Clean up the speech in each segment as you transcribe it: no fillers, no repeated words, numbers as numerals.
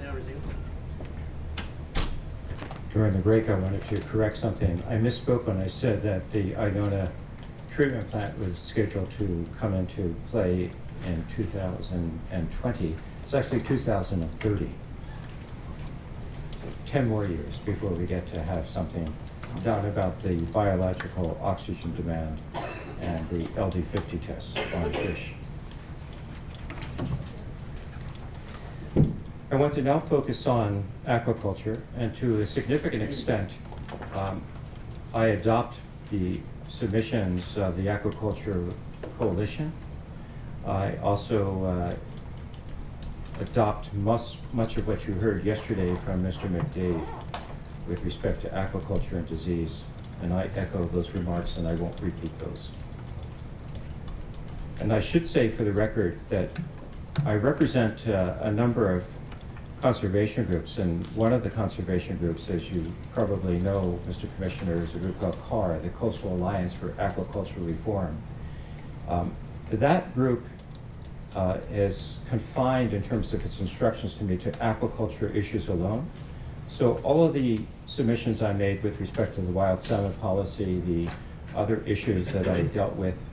now resume. During the break, I wanted to correct something. I misspoke when I said that the Iona treatment plant was scheduled to come into play in 2020. It's actually 2030. So 10 more years before we get to have something done about the biological oxygen demand and the LD50 tests on fish. I want to now focus on aquaculture, and to a significant extent, I adopt the submissions of the Aquaculture Coalition. I also adopt much of what you heard yesterday from Mr. McDade with respect to aquaculture and disease, and I echo those remarks, and I won't repeat those. And I should say for the record that I represent a number of conservation groups, and one of the conservation groups, as you probably know, Mr. Commissioner, is a group called CAR, the Coastal Alliance for Aquaculture Reform. That group is confined in terms of its instructions to me to aquaculture issues alone. So all of the submissions I made with respect to the wild salmon policy, the other issues that I dealt with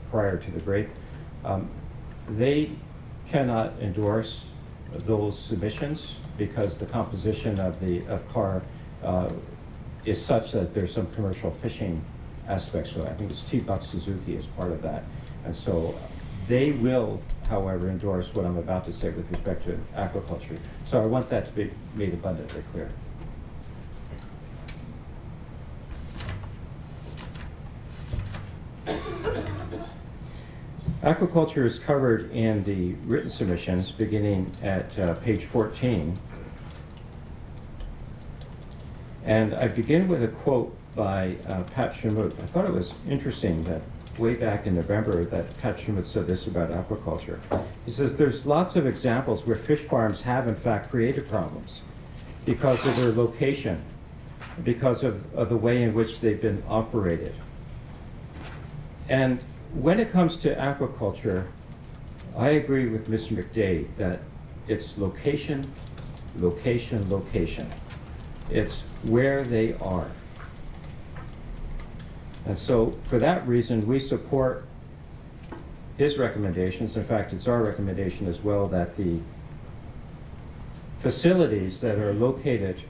prior to the break, they cannot endorse those submissions because the composition of CAR is such that there's some commercial fishing aspects to it. I think it's T. Buck Suzuki as part of that. And so they will, however, endorse what I'm about to say with respect to aquaculture. So I want that to be made abundantly clear. Aquaculture is covered in the written submissions beginning at page 14. And I begin with a quote by Pat Shamoot. I thought it was interesting that way back in November that Pat Shamoot said this about aquaculture. He says, there's lots of examples where fish farms have in fact created problems because of their location, because of the way in which they've been operated. And when it comes to aquaculture, I agree with Mr. McDade that it's location, location, location. It's where they are. And so for that reason, we support his recommendations. In fact, it's our recommendation as well that the facilities that are located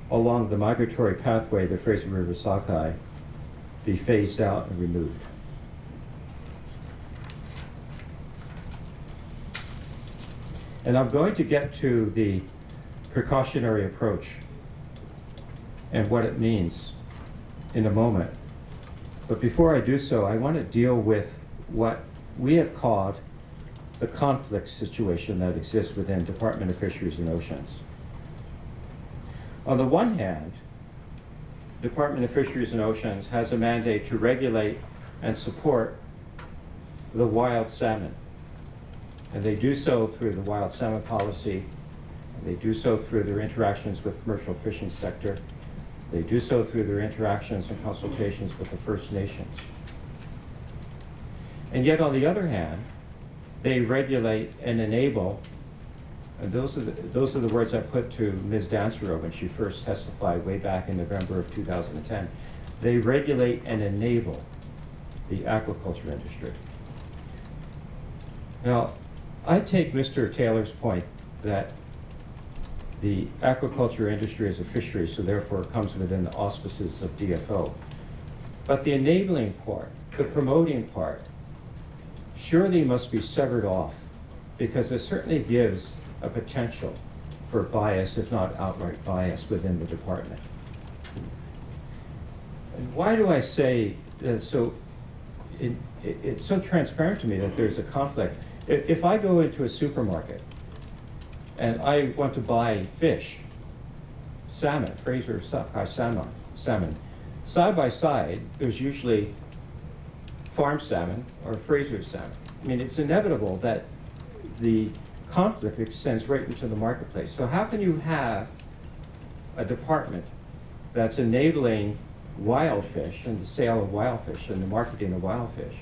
along the migratory pathway, the Fraser River sockeye, be phased out and removed. And I'm going to get to the precautionary approach and what it means in a moment. But before I do so, I want to deal with what we have called the conflict situation that exists within Department of Fisheries and Oceans. On the one hand, Department of Fisheries and Oceans has a mandate to regulate and support the wild salmon. And they do so through the wild salmon policy. They do so through their interactions with commercial fishing sector. They do so through their interactions and consultations with the First Nations. And yet, on the other hand, they regulate and enable, and those are the words I put to Ms. Dansero when she first testified way back in November of 2010. They regulate and enable the aquaculture industry. Now, I take Mr. Taylor's point that the aquaculture industry is a fishery, so therefore it comes within the auspices of DFO. But the enabling part, the promoting part, surely must be severed off, because it certainly gives a potential for bias, if not outright bias, within the department. And why do I say that? So it's so transparent to me that there's a conflict. If I go into a supermarket and I want to buy fish, salmon, Fraser sockeye salmon, side by side, there's usually farm salmon or Fraser salmon. I mean, it's inevitable that the conflict extends right into the marketplace. So how can you have a department that's enabling wild fish and the sale of wild fish and the marketing of wild fish,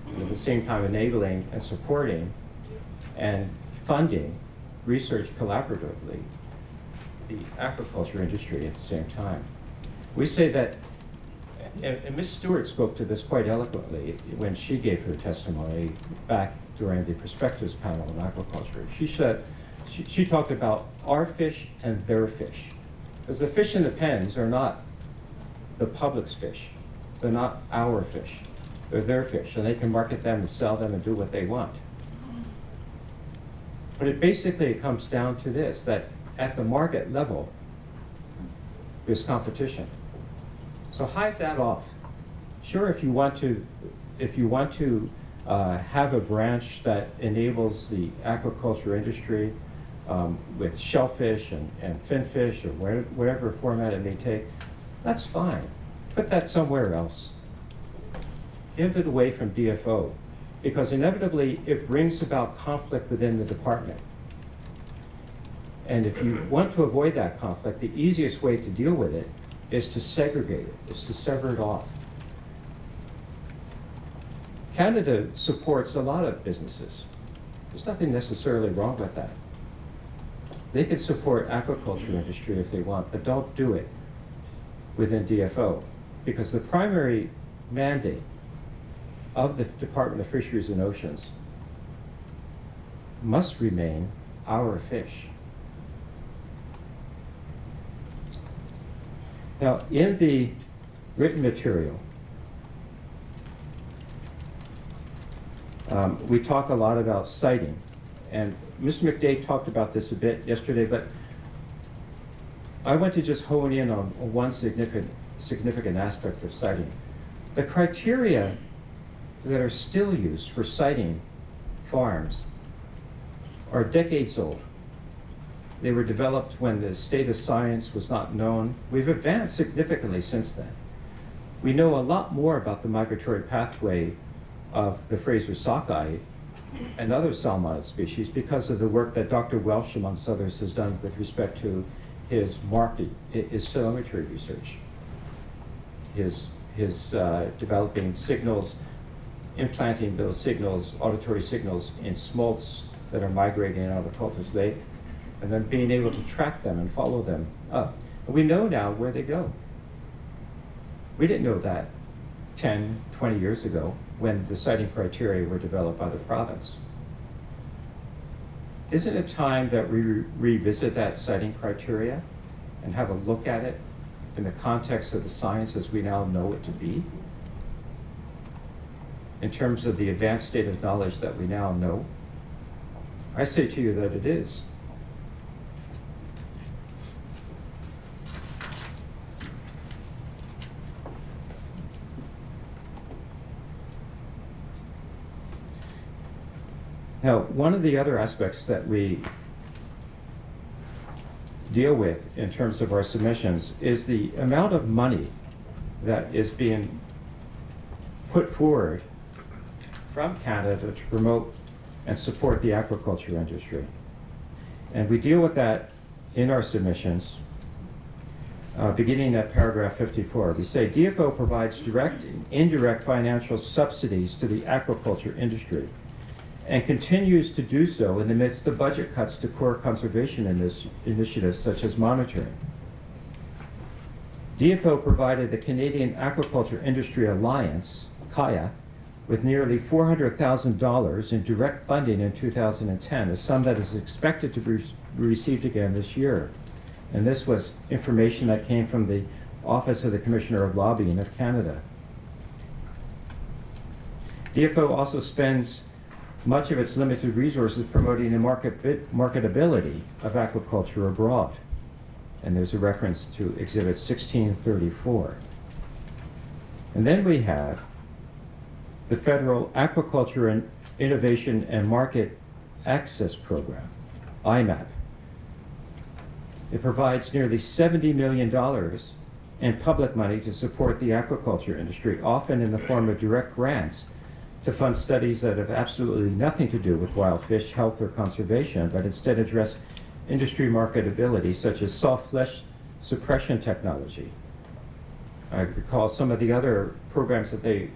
and at the same time enabling and supporting and funding research collaboratively the aquaculture industry at the same time. We say that, and Ms. Stewart spoke to this quite eloquently when she gave her testimony back during the perspectives panel on aquaculture. She said, she talked about our fish and their fish. Because the fish in the pens are not the public's fish. They're not our fish. They're their fish, and they can market them and sell them and do what they want. But it comes down to this, that at the market level, there's competition. So hive that off. Sure, if you want to have a branch that enables the aquaculture industry with shellfish and finfish or whatever format it may take, that's fine. Put that somewhere else. Give it away from DFO, because inevitably it brings about conflict within the department. And if you want to avoid that conflict, the easiest way to deal with it is to segregate it, is to sever it off. Canada supports a lot of businesses. There's nothing necessarily wrong with that. They can support aquaculture industry if they want, but don't do it within DFO, because the primary mandate of the Department of Fisheries and Oceans must remain our fish. Now, in the written material, we talk a lot about citing, and Mr. McDade talked about this a bit yesterday, but I want to just hone in on one significant aspect of citing. The criteria that are still used for citing farms are decades old. They were developed when the state of science was not known. We've advanced significantly since then. We know a lot more about the migratory pathway of the Fraser sockeye and other salmonid species because of the work that Dr. Welsh, amongst others, has done with respect to his telemetry research, his developing signals, implanting those signals, auditory signals, in smolts that are migrating out of the Cultus Lake, and then being able to track them and follow them up. And we know now where they go. We didn't know that 10, 20 years ago when the siting criteria were developed by the province. Isn't it time that we revisit that siting criteria and have a look at it in the context of the science as we now know it to be? In terms of the advanced state of knowledge that we now know? I say to you that it is. Now, one of the other aspects that we deal with in terms of our submissions is the amount of money that is being put forward from Canada to promote and support the aquaculture industry. And we deal with that in our submissions, beginning at paragraph 54. We say, DFO provides direct and indirect financial subsidies to the aquaculture industry and continues to do so in the midst of budget cuts to core conservation initiatives such as monitoring. DFO provided the Canadian Aquaculture Industry Alliance, CAIA, with nearly $400,000 in direct funding in 2010, a sum that is expected to be received again this year. And this was information that came from the Office of the Commissioner of Lobbying of Canada. DFO also spends much of its limited resources promoting the marketability of aquaculture abroad. And there's a reference to Exhibit 1634. And then we have the Federal Aquaculture and Innovation and Market Access Program, IMAP. It provides nearly $70 million in public money to support the aquaculture industry, often in the form of direct grants to fund studies that have absolutely nothing to do with wild fish health or conservation, but instead address industry marketability, such as soft flesh suppression technology. I recall some of the other programs that they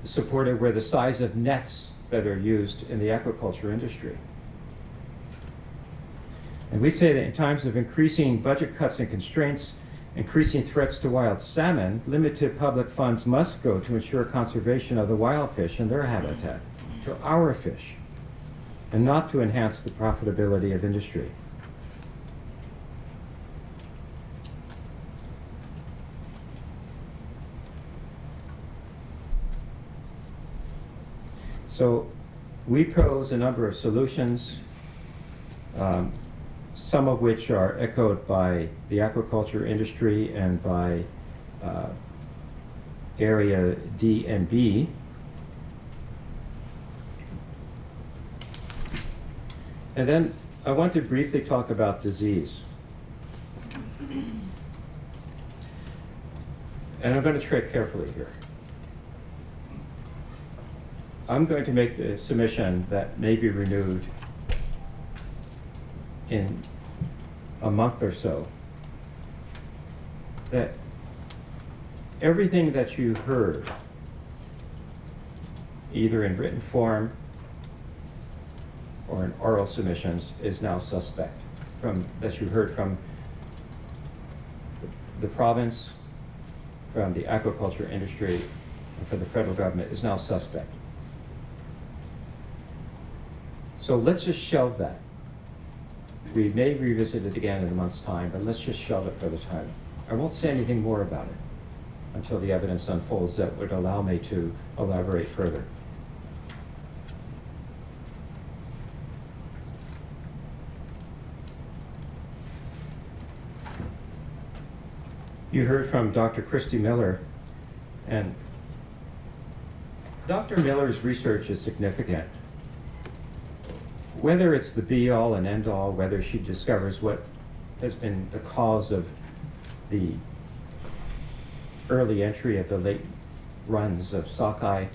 supported were the size of nets that are used in the aquaculture industry. And we say that in times of increasing budget cuts and constraints, increasing threats to wild salmon, limited public funds must go to ensure conservation of the wild fish and their habitat, to our fish, and not to enhance the profitability of industry. So we propose a number of solutions, some of which are echoed by the aquaculture industry and by Area D and B. And then I want to briefly talk about disease. And I'm going to tread carefully here. I'm going to make the submission that may be renewed in a month or so, that everything that you heard, either in written form or in oral submissions, is now suspect. That you heard from the province, from the aquaculture industry, and from the federal government is now suspect. So let's just shelve that. We may revisit it again in a month's time, but let's just shelve it for the time. I won't say anything more about it until the evidence unfolds that would allow me to elaborate further. You heard from Dr. Christy Miller, and Dr. Miller's research is significant. Whether it's the be-all and end-all, whether she discovers what has been the cause of the early entry of the late runs of sockeye,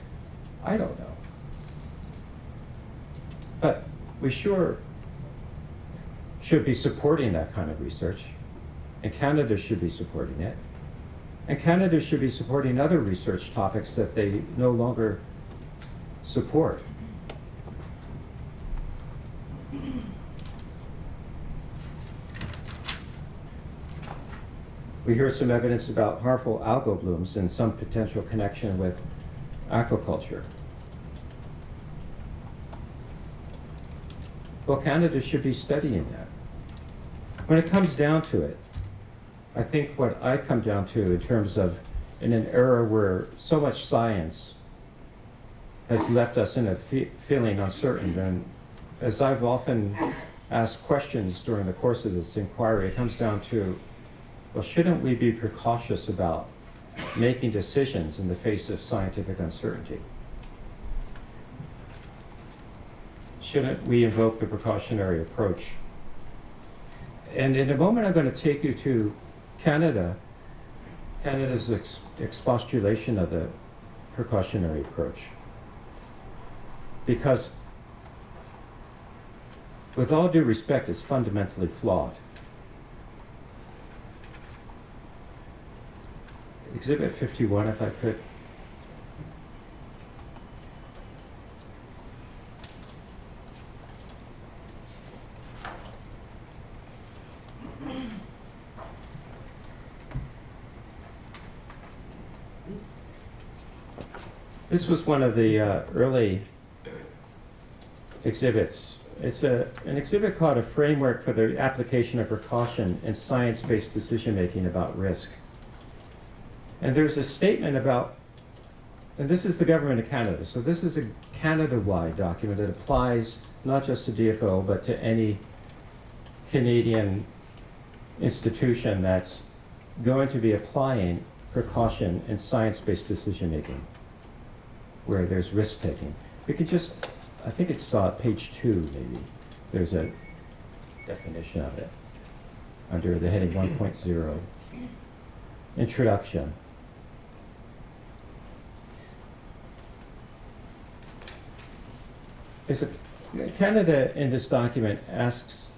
I don't know. But we sure should be supporting that kind of research, and Canada should be supporting it. And Canada should be supporting other research topics that they no longer support. We hear some evidence about harmful algal blooms and some potential connection with aquaculture. Well, Canada should be studying that. When it comes down to it, I think what I come down to in terms of in an era where so much science has left us in a feeling uncertain, and as I've often asked questions during the course of this inquiry, it comes down to, well, shouldn't we be precautious about making decisions in the face of scientific uncertainty? Shouldn't we invoke the precautionary approach? And in a moment, I'm going to take you to Canada's expostulation of the precautionary approach. Because, with all due respect, it's fundamentally flawed. Exhibit 51, if I could. This was one of the early exhibits. It's an exhibit called A Framework for the Application of Precaution in Science-Based Decision-Making About Risk. And there's a statement about, and this is the government of Canada, so this is a Canada-wide document that applies not just to DFO, but to any Canadian institution that's going to be applying precaution in science-based decision-making, where there's risk-taking. We could just, I think it's page 2, maybe. There's a definition of it under the heading 1.0, Introduction. Canada, in this document, asks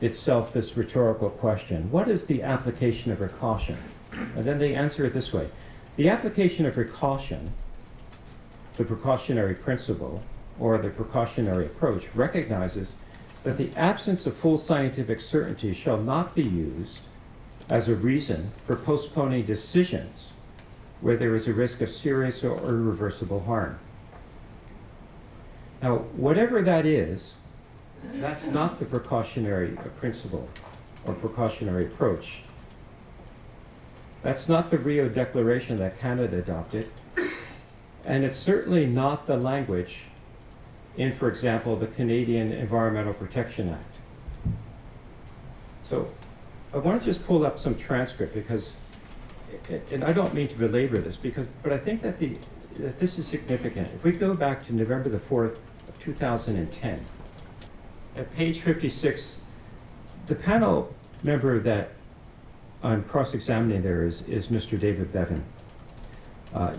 itself this rhetorical question: what is the application of precaution? And then they answer it this way: the application of precaution, the precautionary principle, or the precautionary approach, recognizes that the absence of full scientific certainty shall not be used as a reason for postponing decisions where there is a risk of serious or irreversible harm. Now, whatever that is, that's not the precautionary principle or precautionary approach. That's not the Rio Declaration that Canada adopted, and it's certainly not the language in, for example, the Canadian Environmental Protection Act. So I want to just pull up some transcript because, and I don't mean to belabor this, but I think that this is significant. If we go back to November the 4th of 2010, at page 56, the panel member that I'm cross-examining there is Mr. David Bevan.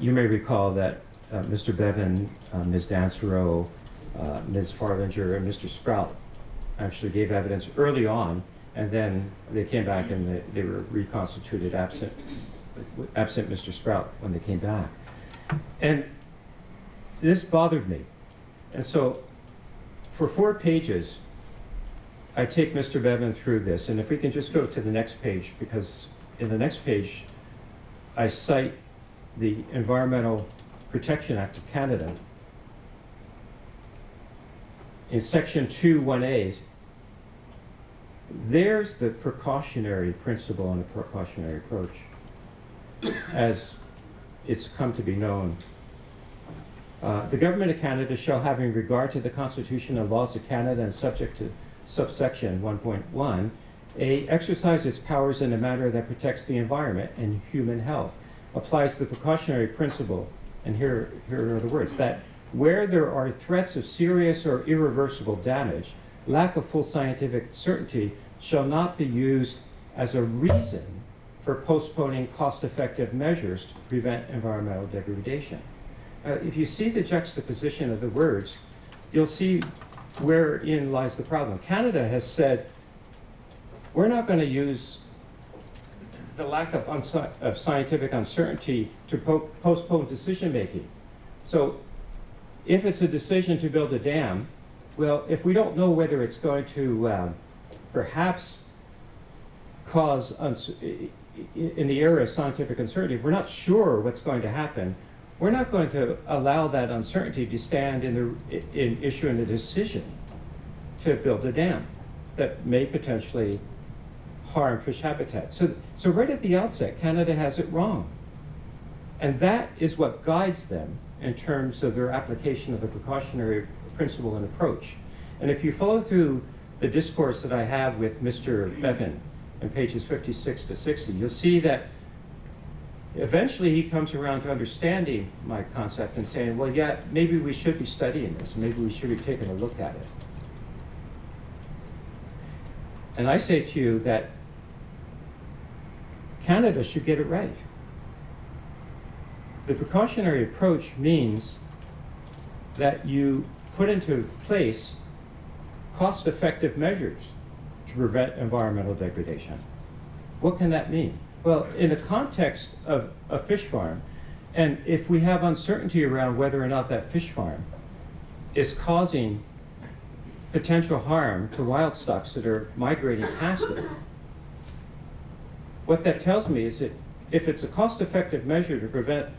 You may recall that Mr. Bevan, Ms. Dansereau, Ms. Farlinger, and Mr. Sprout actually gave evidence early on, and then they came back and they were reconstituted absent Mr. Sprout when they came back. And this bothered me. And so for 4 pages, I take Mr. Bevan through this, and if we can just go to the next page, because in the next page, I cite the Environmental Protection Act of Canada. In section 2(1)(a), there's the precautionary principle and the precautionary approach as it's come to be known. The government of Canada shall, having regard to the Constitution and laws of Canada and subject to subsection 1.1, exercise its powers in a manner that protects the environment and human health, applies the precautionary principle, and here are the words, that where there are threats of serious or irreversible damage, lack of full scientific certainty shall not be used as a reason for postponing cost-effective measures to prevent environmental degradation. If you see the juxtaposition of the words, you'll see wherein lies the problem. Canada has said, we're not going to use the lack of scientific uncertainty to postpone decision-making. So if it's a decision to build a dam, well, if we don't know whether it's going to perhaps cause, in the area of scientific uncertainty, if we're not sure what's going to happen, we're not going to allow that uncertainty to stand in issuing a decision to build a dam that may potentially harm fish habitat. So right at the outset, Canada has it wrong. And that is what guides them in terms of their application of the precautionary principle and approach. And if you follow through the discourse that I have with Mr. Bevan in pages 56 to 60, you'll see that eventually he comes around to understanding my concept and saying, well, yeah, maybe we should be studying this. Maybe we should be taking a look at it. And I say to you that Canada should get it right. The precautionary approach means that you put into place cost-effective measures to prevent environmental degradation. What can that mean? Well, in the context of a fish farm, and if we have uncertainty around whether or not that fish farm is causing potential harm to wild stocks that are migrating past it, what that tells me is that if it's a cost-effective measure to prevent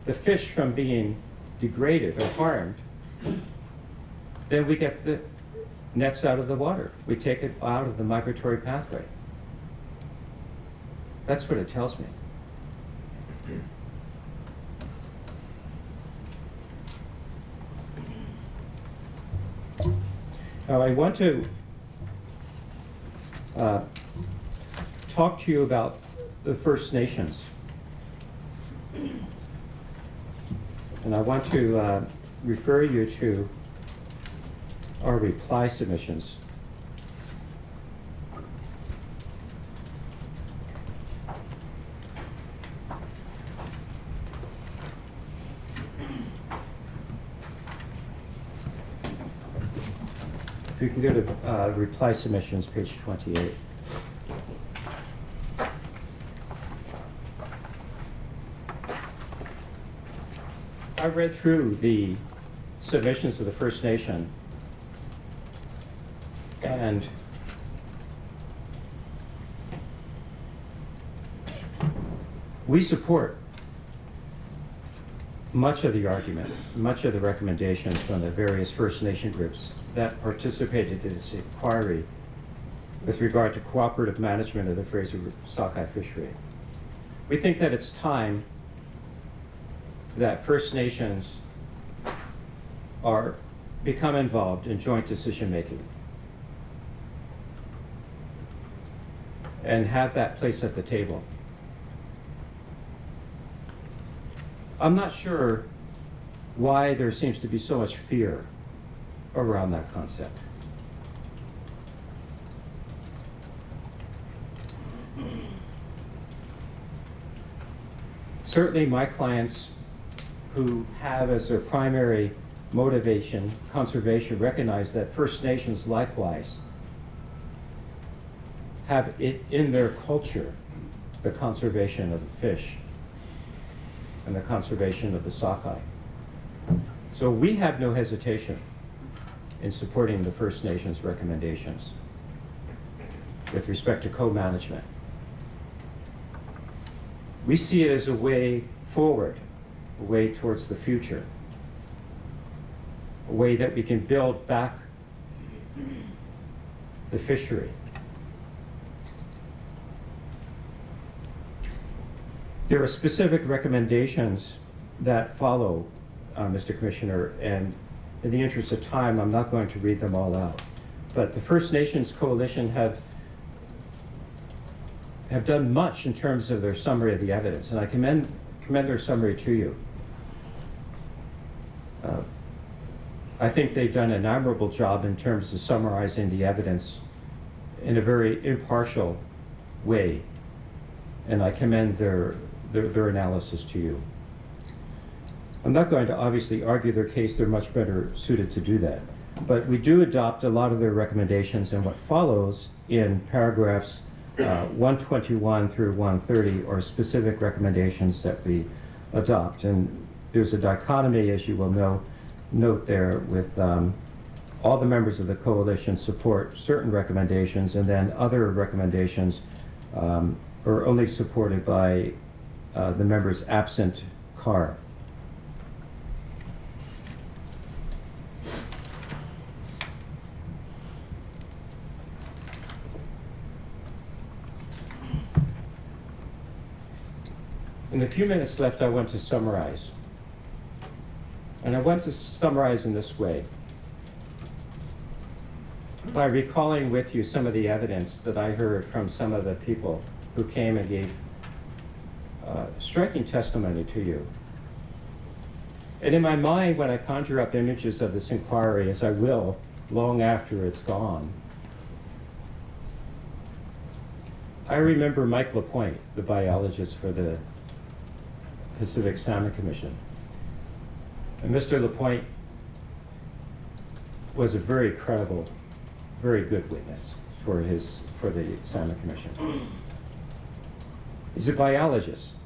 the fish from being degraded or harmed, then we get the nets out of the water. We take it out of the migratory pathway. That's what it tells me. Now, I want to talk to you about the First Nations. And I want to refer you to our reply submissions. If you can go to reply submissions, page 28. I read through the submissions of the First Nation, And we support much of the argument, much of the recommendations from the various First Nation groups that participated in this inquiry with regard to cooperative management of the Fraser sockeye fishery. We think that it's time that First Nations become involved in joint decision-making and have that place at the table. I'm not sure why there seems to be so much fear around that concept. Certainly my clients who have as their primary motivation conservation recognize that First Nations likewise have it in their culture, the conservation of the fish and the conservation of the sockeye. So we have no hesitation in supporting the First Nations recommendations with respect to co-management. We see it as a way forward, a way towards the future, a way that we can build back the fishery. There are specific recommendations that follow, Mr. Commissioner, and in the interest of time, I'm not going to read them all out. But the First Nations Coalition have done much in terms of their summary of the evidence, and I commend their summary to you. I think they've done an admirable job in terms of summarizing the evidence in a very impartial way, and I commend their analysis to you. I'm not going to obviously argue their case, they're much better suited to do that. But we do adopt a lot of their recommendations, and what follows in paragraphs 121 through 130 are specific recommendations that we adopt. And there's a dichotomy, as you will note there, with all the members of the coalition support certain recommendations, and then other recommendations are only supported by the members absent CAR. In the few minutes left, I want to summarize. And I want to summarize in this way, by recalling with you some of the evidence that I heard from some of the people who came and gave striking testimony to you. And in my mind, when I conjure up images of this inquiry, as I will long after it's gone, I remember Mike Lapointe, the biologist for the Pacific Salmon Commission. And Mr. Lapointe was a very credible, very good witness for the Salmon Commission. He's a biologist,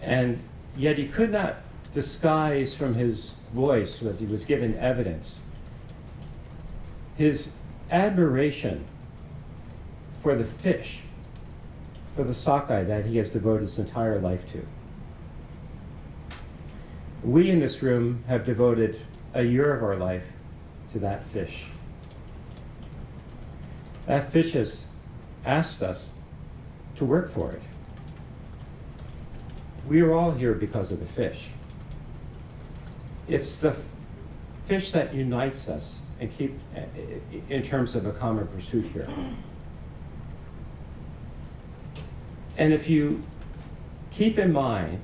and yet he could not disguise from his voice, as he was given evidence, his admiration for the fish, for the sockeye that he has devoted his entire life to. We in this room have devoted a year of our life to that fish. That fish has asked us to work for it. We are all here because of the fish. It's the fish that unites us and keep in terms of a common pursuit here. And if you keep in mind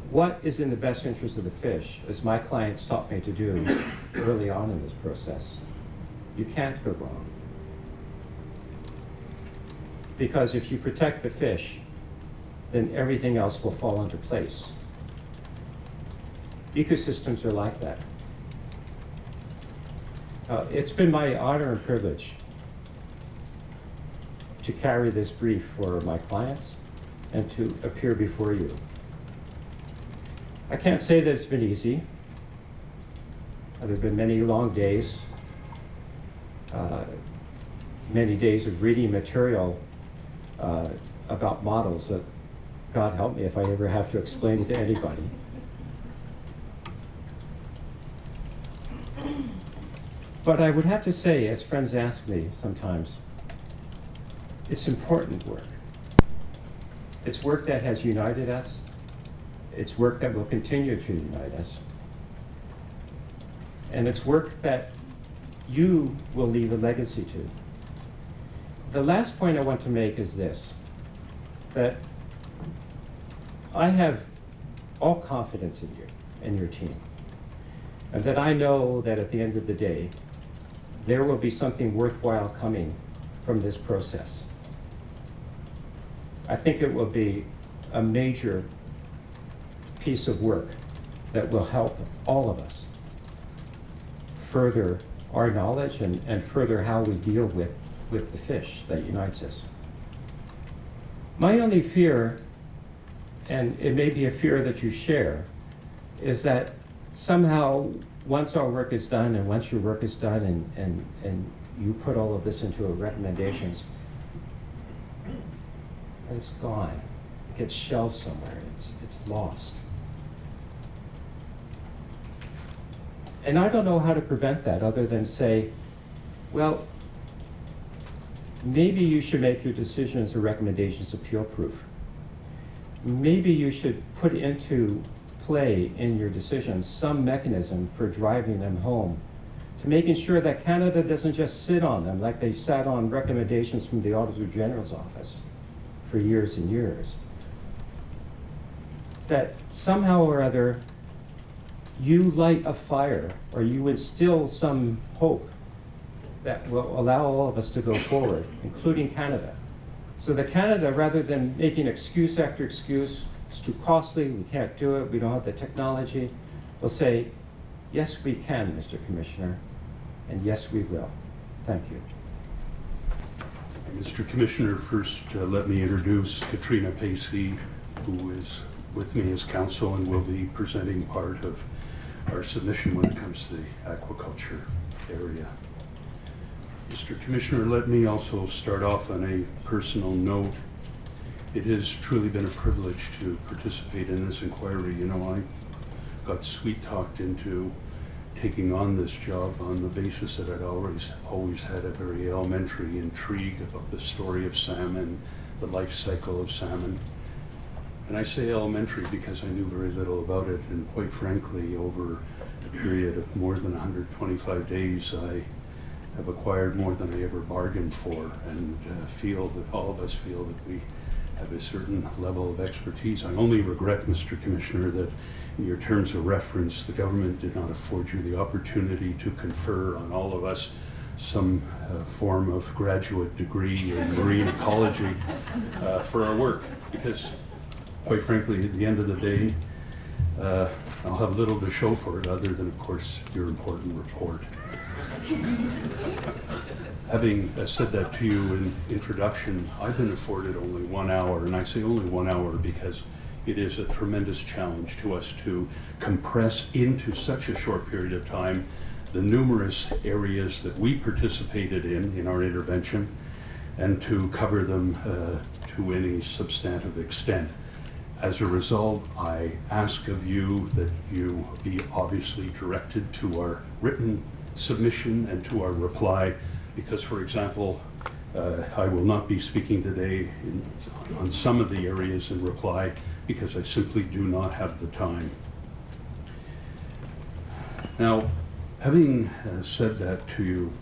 what is in the best interest of the fish, as my clients taught me to do early on in this process, you can't go wrong. Because if you protect the fish, then everything else will fall into place. Ecosystems are like that. It's been my honor and privilege to carry this brief for my clients and to appear before you. I can't say that it's been easy. There have been many long days, many days of reading material about models that, God help me if I ever have to explain it to anybody. But I would have to say, as friends ask me sometimes, it's important work. It's work that has united us. It's work that will continue to unite us. And it's work that you will leave a legacy to. The last point I want to make is this, that I have all confidence in you and your team, and that I know that at the end of the day, there will be something worthwhile coming from this process. I think it will be a major piece of work that will help all of us further our knowledge and further how we deal with the fish that unites us. My only fear, and it may be a fear that you share, is that somehow once our work is done and once your work is done and you put all of this into recommendations, it's gone. It gets shelved somewhere. It's lost. And I don't know how to prevent that other than say, well, maybe you should make your decisions or recommendations appeal-proof. Maybe you should put into play in your decisions some mechanism for driving them home, to making sure that Canada doesn't just sit on them like they sat on recommendations from the Auditor General's office for years and years. That somehow or other, you light a fire or you instill some hope that will allow all of us to go forward, including Canada. So that Canada, rather than making excuse after excuse, it's too costly, we can't do it, we don't have the technology, will say, yes, we can, Mr. Commissioner, and yes, we will. Thank you. Mr. Commissioner, first let me introduce Katrina Pacey, who is with me as counsel and will be presenting part of our submission when it comes to the aquaculture area. Mr. Commissioner, let me also start off on a personal note. It has truly been a privilege to participate in this inquiry. You know, I got sweet-talked into taking on this job on the basis that I'd always had a very elementary intrigue about the story of salmon, the life cycle of salmon. And I say elementary because I knew very little about it, and quite frankly, over a period of more than 125 days, I have acquired more than I ever bargained for, and feel that all of us feel that we have a certain level of expertise. I only regret, Mr. Commissioner, that in your terms of reference, the government did not afford you the opportunity to confer on all of us some form of graduate degree in marine ecology for our work, because quite frankly, at the end of the day, I'll have little to show for it other than, of course, your important report. Having said that to you in introduction, I've been afforded only 1 hour, and I say only 1 hour because it is a tremendous challenge to us to compress into such a short period of time the numerous areas that we participated in our intervention, and to cover them to any substantive extent. As a result, I ask of you that you be obviously directed to our written submission and to our reply, because, for example, I will not be speaking today on some of the areas in reply because I simply do not have the time. Now, having said that to you,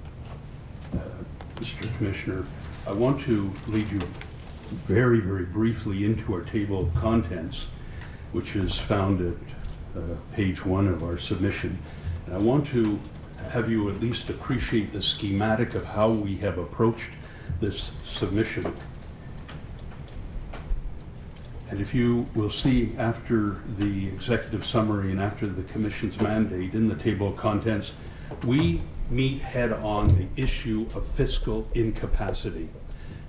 Mr. Commissioner, I want to lead you very, very briefly into our table of contents, which is found at page 1 of our submission. And I want to have you at least appreciate the schematic of how we have approached this submission. And if you will see after the executive summary and after the Commission's mandate in the table of contents, we meet head on the issue of fiscal incapacity.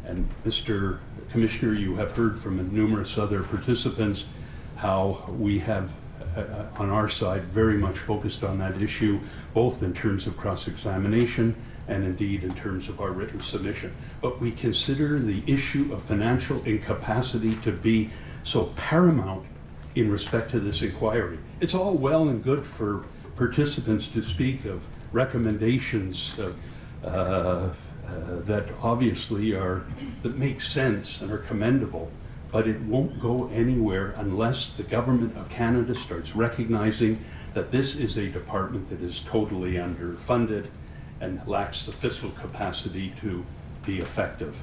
And Mr. Commissioner, you have heard from numerous other participants how we have on our side very much focused on that issue, both in terms of cross-examination and indeed in terms of our written submission. But we consider the issue of financial incapacity to be so paramount in respect to this inquiry. It's all well and good for participants to speak of recommendations that obviously that make sense and are commendable, but it won't go anywhere unless the Government of Canada starts recognizing that this is a department that is totally underfunded and lacks the fiscal capacity to be effective.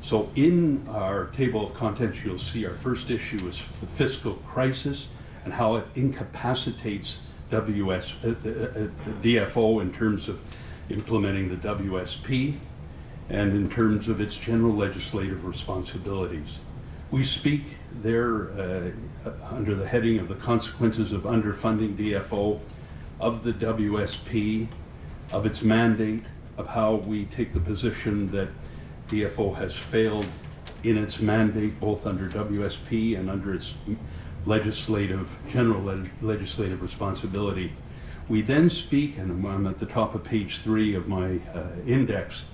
So in our table of contents, you'll see our first issue is the fiscal crisis and how it incapacitates DFO in terms of implementing the WSP and in terms of its general legislative responsibilities. We speak there under the heading of the consequences of underfunding DFO, of the WSP, of its mandate, of how we take the position that DFO has failed in its mandate, both under WSP and under its general legislative responsibility. We then speak, and I'm at the top of page 3 of my index,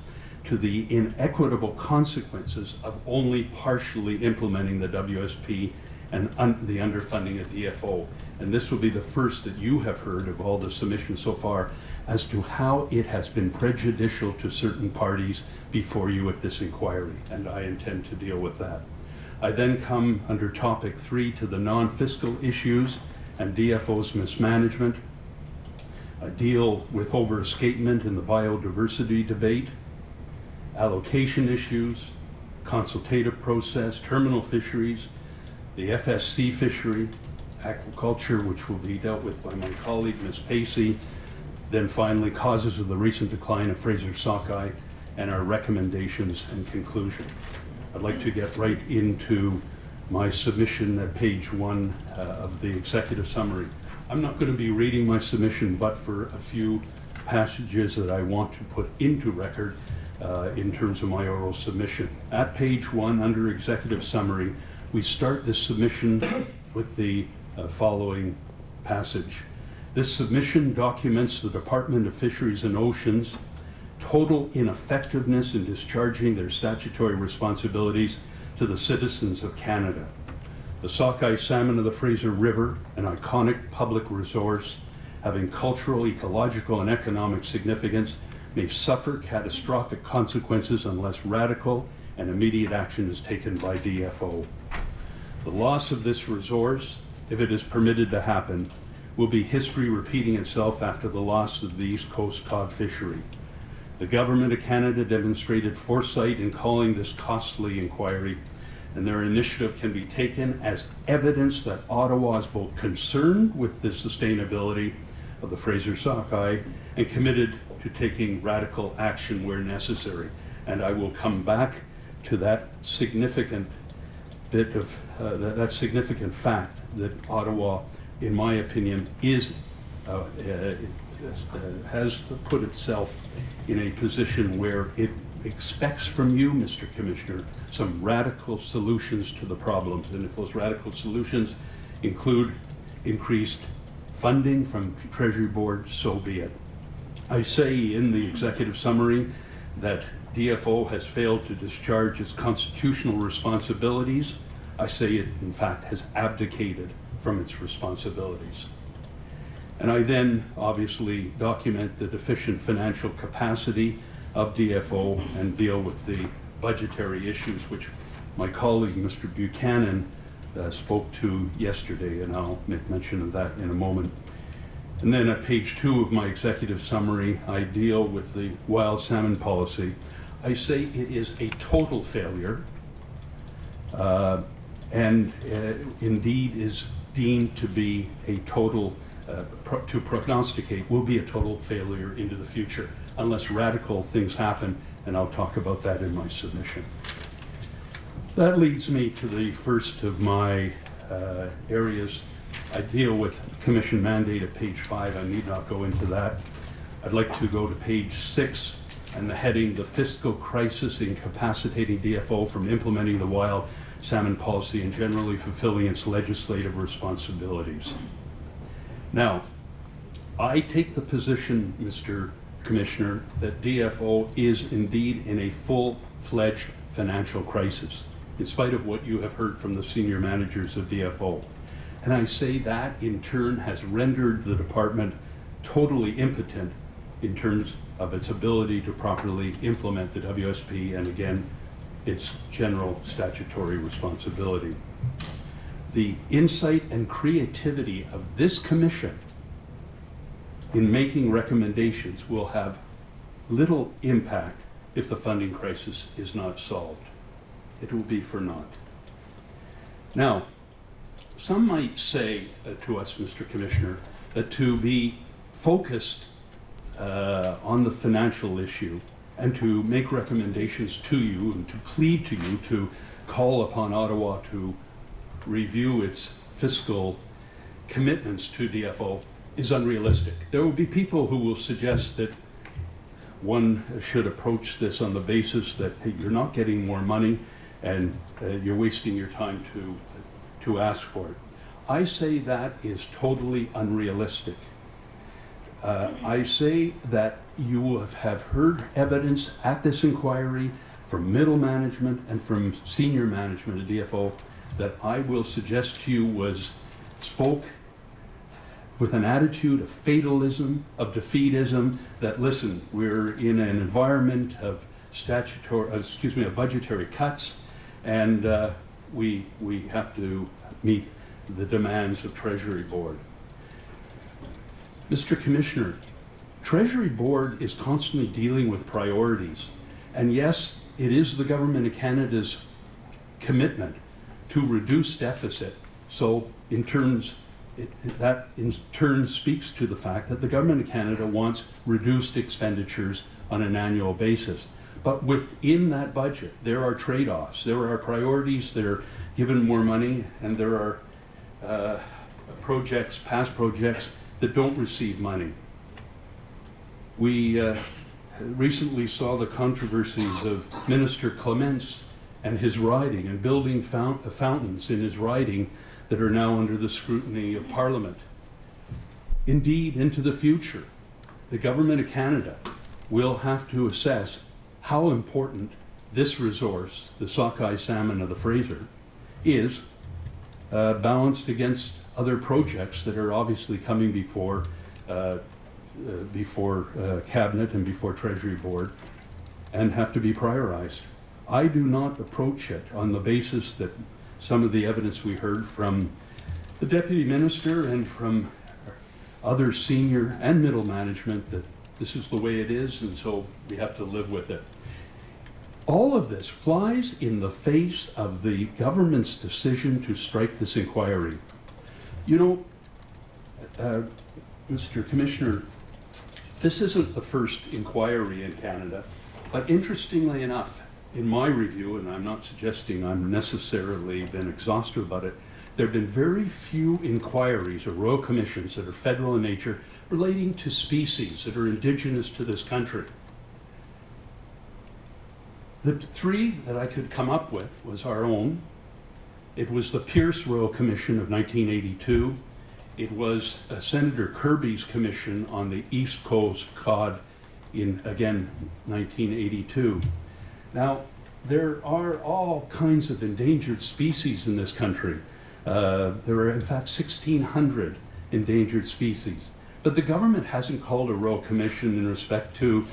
to the inequitable consequences of only partially implementing the WSP and the underfunding of DFO. And this will be the first that you have heard of all the submissions so far as to how it has been prejudicial to certain parties before you at this inquiry, and I intend to deal with that. I then come under topic 3 to the non-fiscal issues and DFO's mismanagement. I deal with overescapement in the biodiversity debate, allocation issues, consultative process, terminal fisheries, the FSC fishery, aquaculture, which will be dealt with by my colleague, Ms. Pacey, then finally causes of the recent decline of Fraser sockeye and our recommendations and conclusion. I'd like to get right into my submission at page 1 of the executive summary. I'm not going to be reading my submission, but for a few passages that I want to put into record in terms of my oral submission. At page 1, under executive summary, we start this submission with the following passage. This submission documents the Department of Fisheries and Oceans' total ineffectiveness in discharging their statutory responsibilities to the citizens of Canada. The sockeye salmon of the Fraser River, an iconic public resource having cultural, ecological, and economic significance, may suffer catastrophic consequences unless radical and immediate action is taken by DFO. The loss of this resource, if it is permitted to happen, will be history repeating itself after the loss of the East Coast cod fishery. The Government of Canada demonstrated foresight in calling this costly inquiry, and their initiative can be taken as evidence that Ottawa is both concerned with the sustainability of the Fraser sockeye and committed to taking radical action where necessary. And I will come back to that significant bit of that significant fact that Ottawa, in my opinion, has put itself in a position where it expects from you, Mr. Commissioner, some radical solutions to the problems. And if those radical solutions include increased funding from Treasury Board, so be it. I say in the executive summary that DFO has failed to discharge its constitutional responsibilities. I say it, in fact, has abdicated from its responsibilities. And I then obviously document the deficient financial capacity of DFO and deal with the budgetary issues which my colleague, Mr. Buchanan, spoke to yesterday, and I'll make mention of that in a moment. And then at page 2 of my executive summary, I deal with the wild salmon policy. I say it is a total failure and indeed is deemed to be a total, to prognosticate, will be a total failure into the future unless radical things happen, and I'll talk about that in my submission. That leads me to the first of my areas. I deal with Commission mandate at page 5. I need not go into that. I'd like to go to page 6 and the heading, the fiscal crisis incapacitating DFO from implementing the wild salmon policy and generally fulfilling its legislative responsibilities. Now, I take the position, Mr. Commissioner, that DFO is indeed in a full-fledged financial crisis, in spite of what you have heard from the senior managers of DFO. And I say that in turn has rendered the department totally impotent in terms of its ability to properly implement the WSP and, again, its general statutory responsibility. The insight and creativity of this commission in making recommendations will have little impact if the funding crisis is not solved. It will be for naught. Now, some might say to us, Mr. Commissioner, that to be focused on the financial issue and to make recommendations to you and to plead to you to call upon Ottawa to review its fiscal commitments to DFO is unrealistic. There will be people who will suggest that one should approach this on the basis that, hey, you're not getting more money and you're wasting your time to ask for it. I say that is totally unrealistic. I say that you will have heard evidence at this inquiry from middle management and from senior management at DFO that I will suggest to you spoke with an attitude of fatalism, of defeatism, that listen, we're in an environment of budgetary cuts, and we have to meet the demands of Treasury Board. Mr. Commissioner, Treasury Board is constantly dealing with priorities, and yes, it is the Government of Canada's commitment to reduce deficit. So that in turn speaks to the fact that the Government of Canada wants reduced expenditures on an annual basis. But within that budget, there are trade-offs. There are priorities that are given more money, and there are past projects that don't receive money. We recently saw the controversies of Minister Clements and his riding, and building fountains in his riding that are now under the scrutiny of Parliament. Indeed, into the future, the Government of Canada will have to assess how important this resource, the sockeye salmon of the Fraser, is balanced against other projects that are obviously coming before Cabinet and before Treasury Board and have to be prioritized. I do not approach it on the basis that some of the evidence we heard from the Deputy Minister and from other senior and middle management that this is the way it is, and so we have to live with it. All of this flies in the face of the government's decision to strike this inquiry. You know, Mr. Commissioner, this isn't the first inquiry in Canada, but interestingly enough, in my review, and I'm not suggesting I'm necessarily been exhaustive about it, there have been very few inquiries or royal commissions that are federal in nature relating to species that are indigenous to this country. The three that I could come up with was our own. It was the Pierce Royal Commission of 1982. It was Senator Kirby's commission on the East Coast cod in, again, 1982. Now, there are all kinds of endangered species in this country. There are, in fact, 1,600 endangered species. But the government hasn't called a royal commission in respect to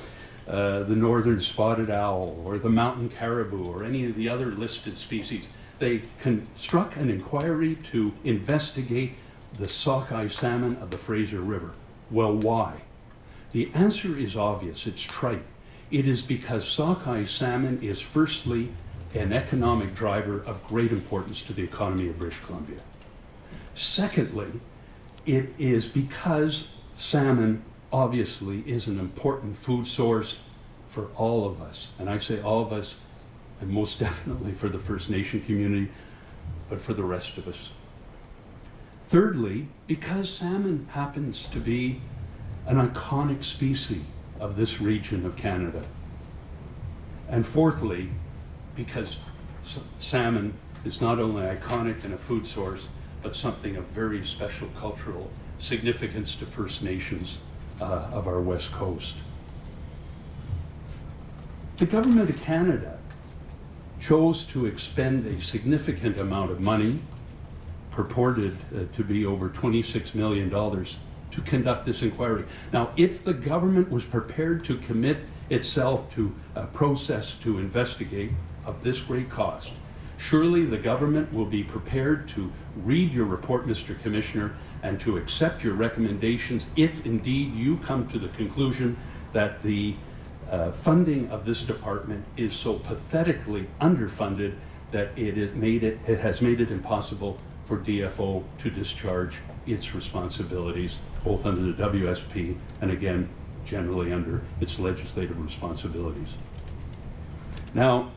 the northern spotted owl or the mountain caribou or any of the other listed species. They construct an inquiry to investigate the sockeye salmon of the Fraser River. Well, why? The answer is obvious. It's trite. It is because sockeye salmon is firstly an economic driver of great importance to the economy of British Columbia. Secondly, it is because salmon obviously is an important food source for all of us. And I say all of us, and most definitely for the First Nation community, but for the rest of us. Thirdly, because salmon happens to be an iconic species of this region of Canada. And fourthly, because salmon is not only iconic and a food source, but something of very special cultural significance to First Nations of our West Coast. The Government of Canada chose to expend a significant amount of money, purported to be over $26 million, to conduct this inquiry. Now, if the government was prepared to commit itself to a process to investigate of this great cost, surely the government will be prepared to read your report, Mr. Commissioner, and to accept your recommendations if indeed you come to the conclusion that the funding of this department is so pathetically underfunded that it has made it impossible for DFO to discharge its responsibilities, both under the WSP and again, generally under its legislative responsibilities. Now,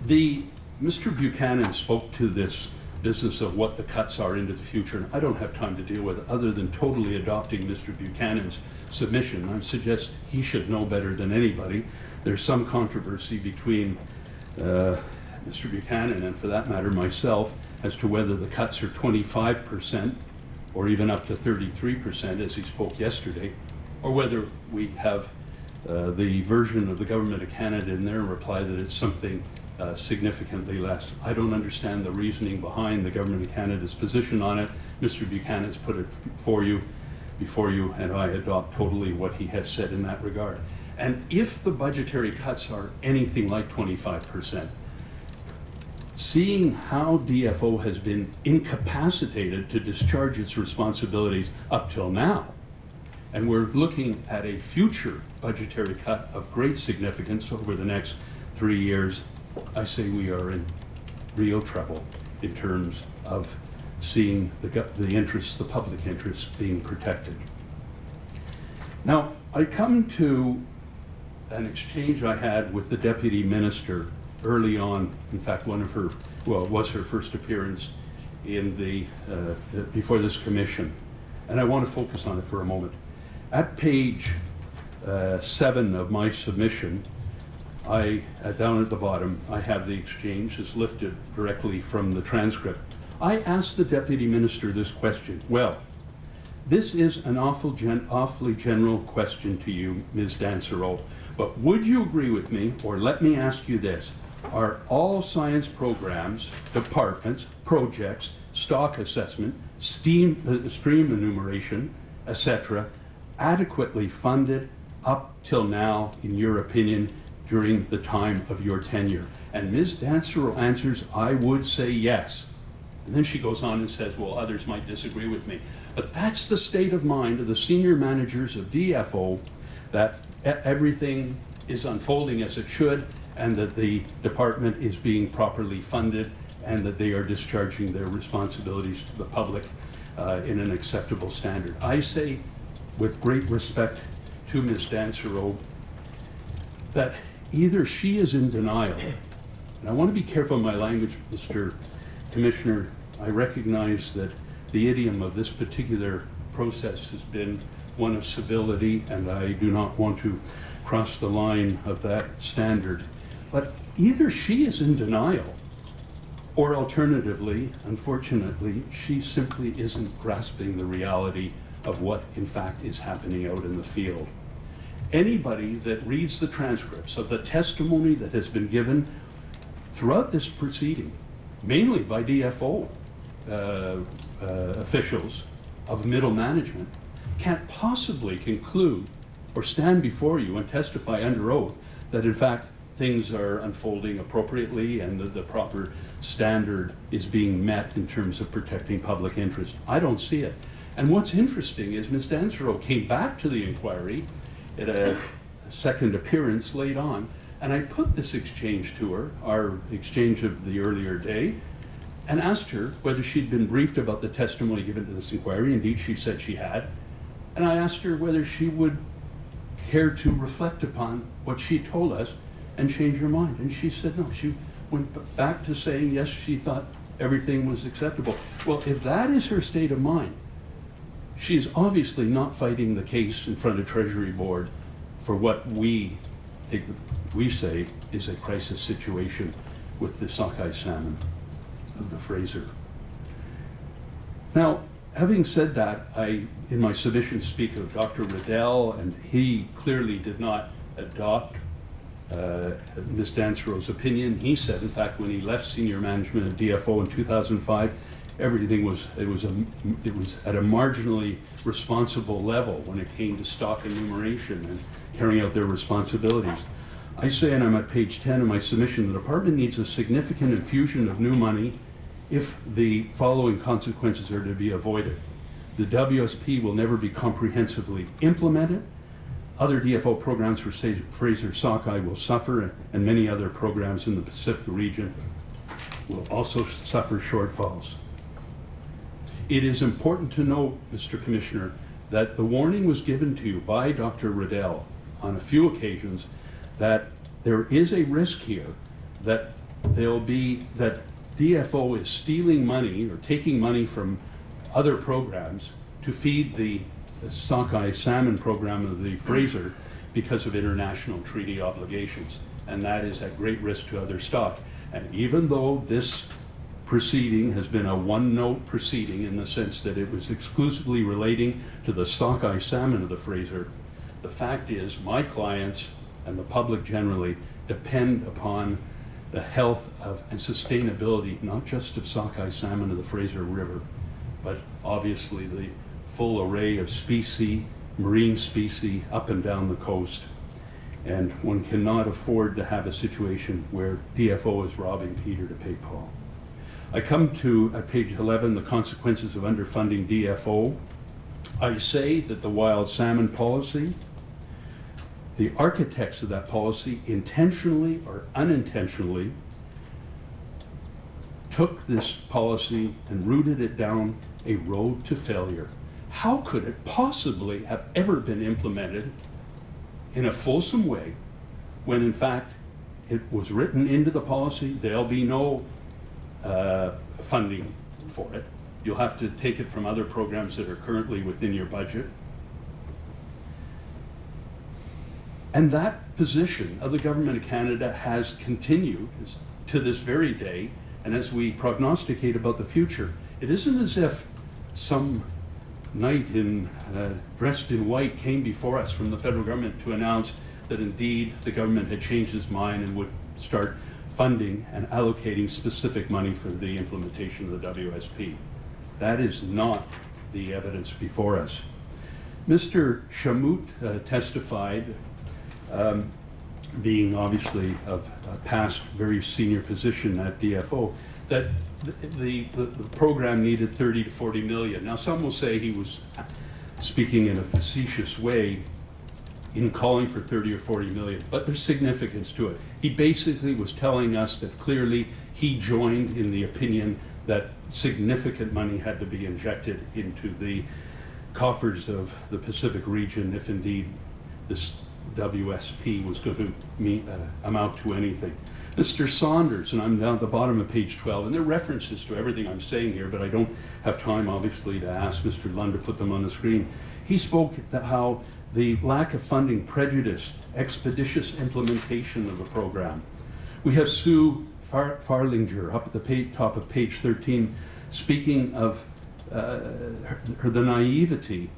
Mr. Buchanan spoke to this business of what the cuts are into the future, and I don't have time to deal with it other than totally adopting Mr. Buchanan's submission. I suggest he should know better than anybody. There's some controversy between Mr. Buchanan and, for that matter, myself, as to whether the cuts are 25% or even up to 33%, as he spoke yesterday, or whether we have the version of the Government of Canada in there reply that it's something significantly less. I don't understand the reasoning behind the Government of Canada's position on it. Mr. Buchanan's put it before you, and I adopt totally what he has said in that regard. And if the budgetary cuts are anything like 25%, seeing how DFO has been incapacitated to discharge its responsibilities up till now, and we're looking at a future budgetary cut of great significance over the next 3 years, I say we are in real trouble in terms of seeing the public interest being protected. Now, I come to an exchange I had with the Deputy Minister early on. In fact, it was her first appearance in before this commission, and I want to focus on it for a moment. At page 7 of my submission, down at the bottom, I have the exchange. It's lifted directly from the transcript. I asked the Deputy Minister this question. Well, this is an awfully general question to you, Ms. Dansereau, but would you agree with me, or let me ask you this, are all science programs, departments, projects, stock assessment, stream enumeration, etc., adequately funded up till now, in your opinion, during the time of your tenure? And Ms. Dansereau answers, I would say yes. And then she goes on and says, well, others might disagree with me. But that's the state of mind of the senior managers of DFO, that everything is unfolding as it should, and that the department is being properly funded, and that they are discharging their responsibilities to the public in an acceptable standard. I say, with great respect to Ms. Dansereau, that either she is in denial, and I want to be careful of my language, Mr. Commissioner. I recognize that the idiom of this particular process has been one of civility, and I do not want to cross the line of that standard. But either she is in denial, or alternatively, unfortunately, she simply isn't grasping the reality of what in fact is happening out in the field. Anybody that reads the transcripts of the testimony that has been given throughout this proceeding, mainly by DFO officials of middle management, can't possibly conclude or stand before you and testify under oath that in fact things are unfolding appropriately and that the proper standard is being met in terms of protecting public interest. I don't see it. And what's interesting is Ms. Dansereau came back to the inquiry at a second appearance late on, and I put this exchange to her, our exchange of the earlier day, and asked her whether she'd been briefed about the testimony given to this inquiry. Indeed, she said she had. And I asked her whether she would care to reflect upon what she told us and change her mind. And she said no. She went back to saying yes, she thought everything was acceptable. Well, if that is her state of mind, she's obviously not fighting the case in front of Treasury Board for what we say is a crisis situation with the sockeye salmon of the Fraser. Now, having said that, I, in my submission, speak of Dr. Riddell, and he clearly did not adopt Ms. Dansereau's opinion. He said, in fact, when he left senior management at DFO in 2005, everything was at a marginally responsible level when it came to stock enumeration and carrying out their responsibilities. I say, and I'm at page 10 of my submission, the department needs a significant infusion of new money if the following consequences are to be avoided. The WSP will never be comprehensively implemented. Other DFO programs for Fraser Sockeye will suffer, and many other programs in the Pacific region will also suffer shortfalls. It is important to note, Mr. Commissioner, that the warning was given to you by Dr. Riddell on a few occasions that there is a risk here that that DFO is stealing money or taking money from other programs to feed the sockeye salmon program of the Fraser because of international treaty obligations, and that is at great risk to other stock. And even though this proceeding has been a one-note proceeding in the sense that it was exclusively relating to the sockeye salmon of the Fraser, the fact is my clients and the public generally depend upon the health of and sustainability, not just of sockeye salmon of the Fraser River, but obviously the full array of species, marine species up and down the coast. And one cannot afford to have a situation where DFO is robbing Peter to pay Paul. I come to, at page 11, the consequences of underfunding DFO. I say that the wild salmon policy, the architects of that policy intentionally or unintentionally took this policy and rooted it down a road to failure. How could it possibly have ever been implemented in a fulsome way when in fact it was written into the policy, there'll be no funding for it. You'll have to take it from other programs that are currently within your budget. And that position of the Government of Canada has continued to this very day, and as we prognosticate about the future, it isn't as if some knight dressed in white came before us from the federal government to announce that indeed the government had changed its mind and would start funding and allocating specific money for the implementation of the WSP. That is not the evidence before us. Mr. Chamout testified, being obviously of a past very senior position at DFO, that the program needed 30 to 40 million. Now some will say he was speaking in a facetious way in calling for 30 or 40 million, but there's significance to it. He basically was telling us that clearly he joined in the opinion that significant money had to be injected into the coffers of the Pacific region if indeed this WSP was going to amount to anything. Mr. Saunders, and I'm down at the bottom of page 12, and there are references to everything I'm saying here, but I don't have time, obviously, to ask Mr. Lund to put them on the screen. He spoke that how the lack of funding prejudiced expeditious implementation of the program. We have Sue Farlinger up at the top of page 13 speaking of the naivety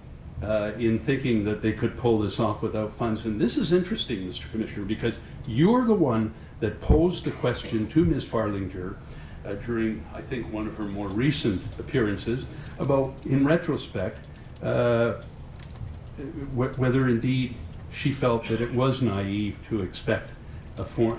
in thinking that they could pull this off without funds. And this is interesting, Mr. Commissioner, because you're the one that posed the question to Ms. Farlinger during, I think, one of her more recent appearances about, in retrospect, whether indeed she felt that it was naive to expect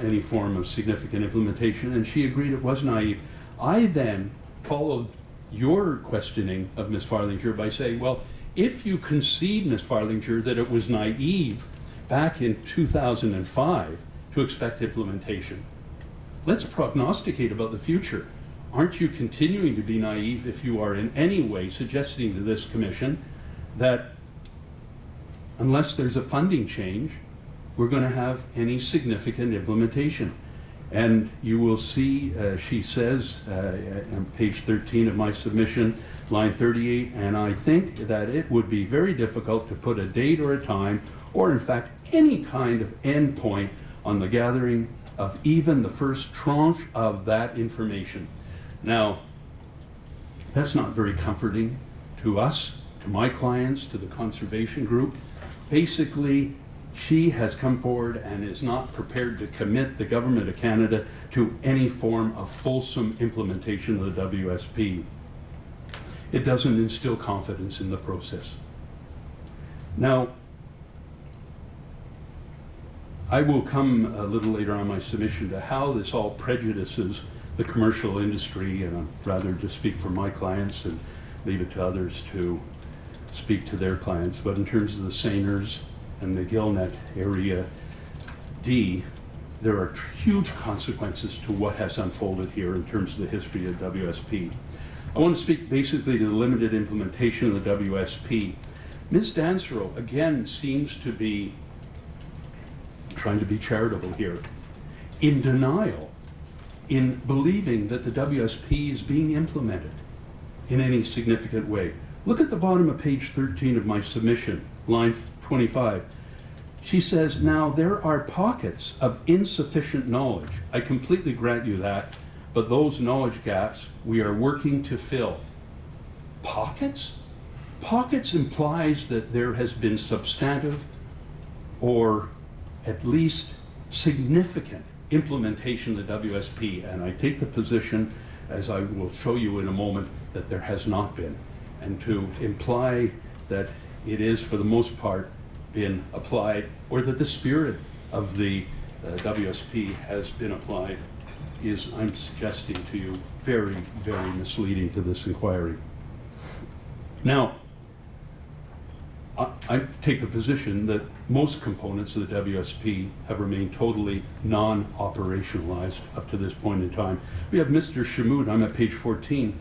any form of significant implementation, and she agreed it was naive. I then followed your questioning of Ms. Farlinger by saying, well, if you concede, Ms. Farlinger, that it was naive back in 2005 to expect implementation, let's prognosticate about the future. Aren't you continuing to be naive if you are in any way suggesting to this commission that unless there's a funding change, we're going to have any significant implementation? And you will see, she says on page 13 of my submission, line 38, and I think that it would be very difficult to put a date or a time, or in fact any kind of end point on the gathering of even the first tranche of that information. Now, that's not very comforting to us, to my clients, to the conservation group. Basically, she has come forward and is not prepared to commit the Government of Canada to any form of fulsome implementation of the WSP. It doesn't instill confidence in the process. Now, I will come a little later on my submission to how this all prejudices the commercial industry, and I'd rather just speak for my clients and leave it to others to speak to their clients. But in terms of the Sainers and the Gillnet Area D, there are huge consequences to what has unfolded here in terms of the history of WSP. I want to speak basically to the limited implementation of the WSP. Ms. Dansero, again, seems to be trying to be charitable here, in denial, in believing that the WSP is being implemented in any significant way. Look at the bottom of page 13 of my submission, line 25. She says, now there are pockets of insufficient knowledge. I completely grant you that, but those knowledge gaps we are working to fill. Pockets? Pockets implies that there has been substantive or at least significant implementation of the WSP, and I take the position, as I will show you in a moment, that there has not been. And to imply that it is, for the most part, been applied, or that the spirit of the WSP has been applied, is, I'm suggesting to you, very, very misleading to this inquiry. Now, I take the position that most components of the WSP have remained totally non-operationalized up to this point in time. We have Mr. Shamoud, I'm at page 14.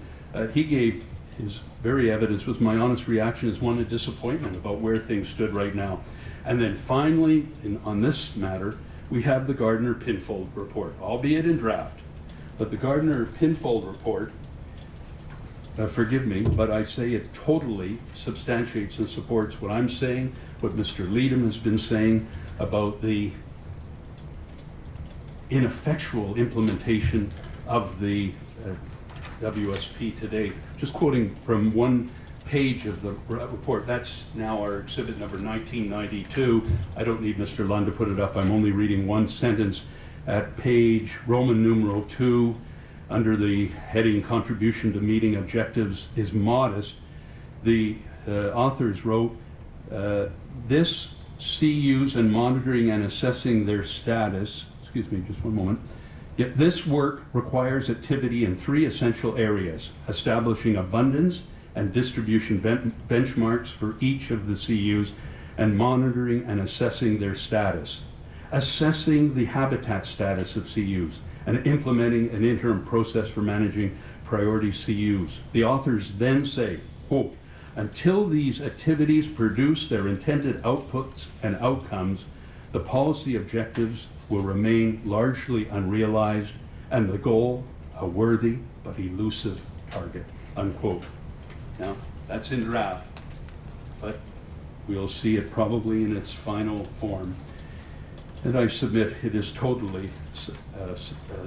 He gave his very evidence, was my honest reaction, is one of disappointment about where things stood right now. And then finally, on this matter, we have the Gardner-Pinfold report, albeit in draft. But the Gardner-Pinfold report, forgive me, but I say it totally substantiates and supports what I'm saying, what Mr. Leadham has been saying about the ineffectual implementation of the WSP today. Just quoting from one page of the report, that's now our exhibit number 1992. I don't need Mr. Lund to put it up. I'm only reading one sentence at page Roman numeral 2, under the heading Contribution to Meeting Objectives is Modest. The authors wrote, this CUs and monitoring and assessing their status, excuse me just one moment, yet this work requires activity in three essential areas: establishing abundance and distribution benchmarks for each of the CUs, and monitoring and assessing their status. Assessing the habitat status of CUs, and implementing an interim process for managing priority CUs. The authors then say, quote, until these activities produce their intended outputs and outcomes, the policy objectives will remain largely unrealized, and the goal, a worthy but elusive target, unquote. Now, that's in draft, but we'll see it probably in its final form. And I submit it is totally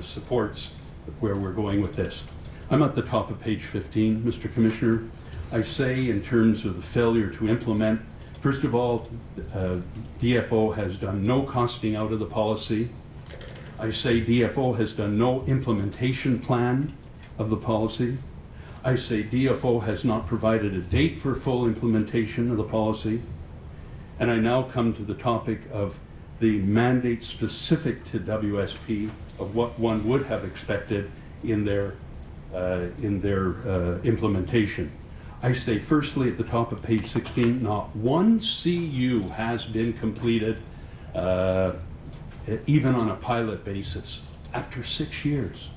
supports where we're going with this. I'm at the top of page 15, Mr. Commissioner. I say in terms of the failure to implement, first of all, DFO has done no costing out of the policy. I say DFO has done no implementation plan of the policy. I say DFO has not provided a date for full implementation of the policy. And I now come to the topic of the mandate specific to WSP of what one would have expected in their implementation. I say firstly at the top of page 16, not one CU has been completed even on a pilot basis after 6 years.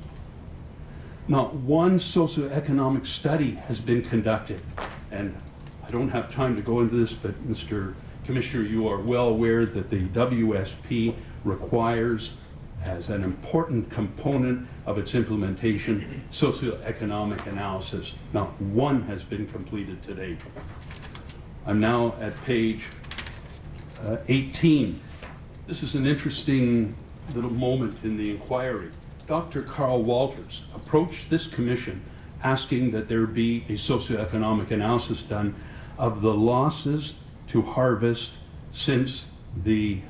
Not one socioeconomic study has been conducted. And I don't have time to go into this, but Mr. Commissioner, you are well aware that the WSP requires, as an important component of its implementation, socioeconomic analysis. Not one has been completed to date. I'm now at page 18. This is an interesting little moment in the inquiry. Dr. Carl Walters approached this commission asking that there be a socioeconomic analysis done of the losses to harvest since the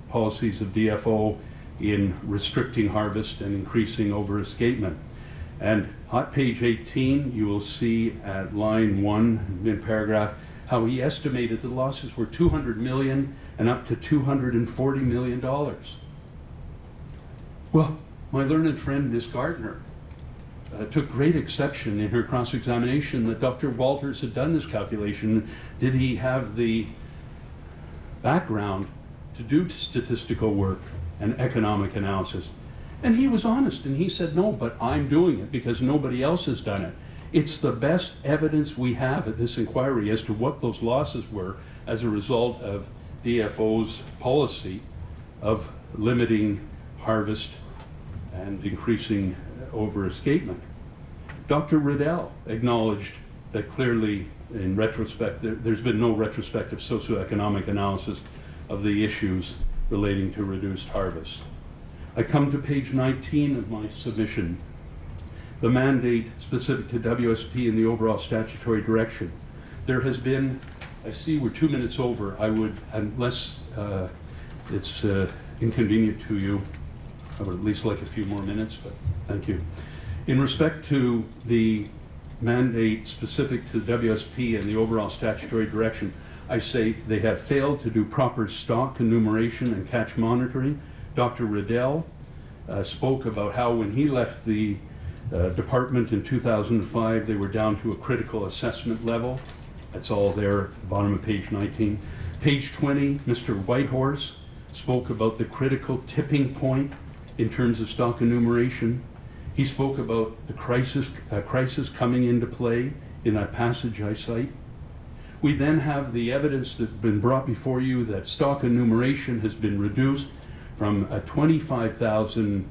policies of DFO in restricting harvest and increasing over-escapement. And on page 18, you will see at line 1 in paragraph how he estimated the losses were $200 million and up to $240 million. Well, my learned friend, Ms. Gardner, took great exception in her cross-examination that Dr. Walters had done this calculation. Did he have the background to do statistical work and economic analysis? And he was honest, and he said, no, but I'm doing it because nobody else has done it. It's the best evidence we have at this inquiry as to what those losses were as a result of DFO's policy of limiting harvest and increasing over-escapement. Dr. Riddell acknowledged that clearly, in retrospect, there's been no retrospective socioeconomic analysis of the issues relating to reduced harvest. I come to page 19 of my submission, the mandate specific to WSP and the overall statutory direction. There has been, I see we're 2 minutes over, I would, unless it's inconvenient to you, I would at least like a few more minutes, but thank you. In respect to the mandate specific to WSP and the overall statutory direction, I say they have failed to do proper stock enumeration and catch monitoring. Dr. Riddell spoke about how when he left the department in 2005, they were down to a critical assessment level. That's all there at the bottom of page 19. Page 20, Mr. Whitehorse spoke about the critical tipping point in terms of stock enumeration. He spoke about the crisis coming into play in that passage I cite. We then have the evidence that's been brought before you that stock enumeration has been reduced from a 25,000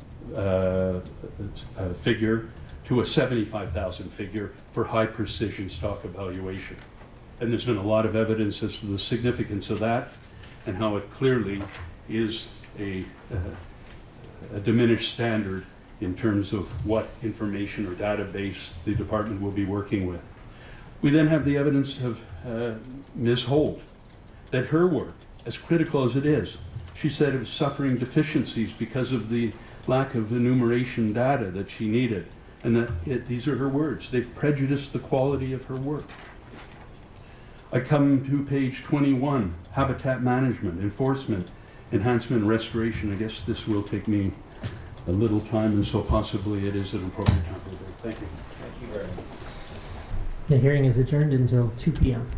figure to a 75,000 figure for high precision stock evaluation. And there's been a lot of evidence as to the significance of that and how it clearly is a diminished standard in terms of what information or database the department will be working with. We then have the evidence of Ms. Holt, that her work, as critical as it is, she said it was suffering deficiencies because of the lack of enumeration data that she needed, and that these are her words, they prejudiced the quality of her work. I come to page 21, habitat management, enforcement, enhancement, and restoration. I guess this will take me a little time, and so possibly it is an appropriate time for the break. Thank you. Thank you very much. The hearing is adjourned until 2 p.m.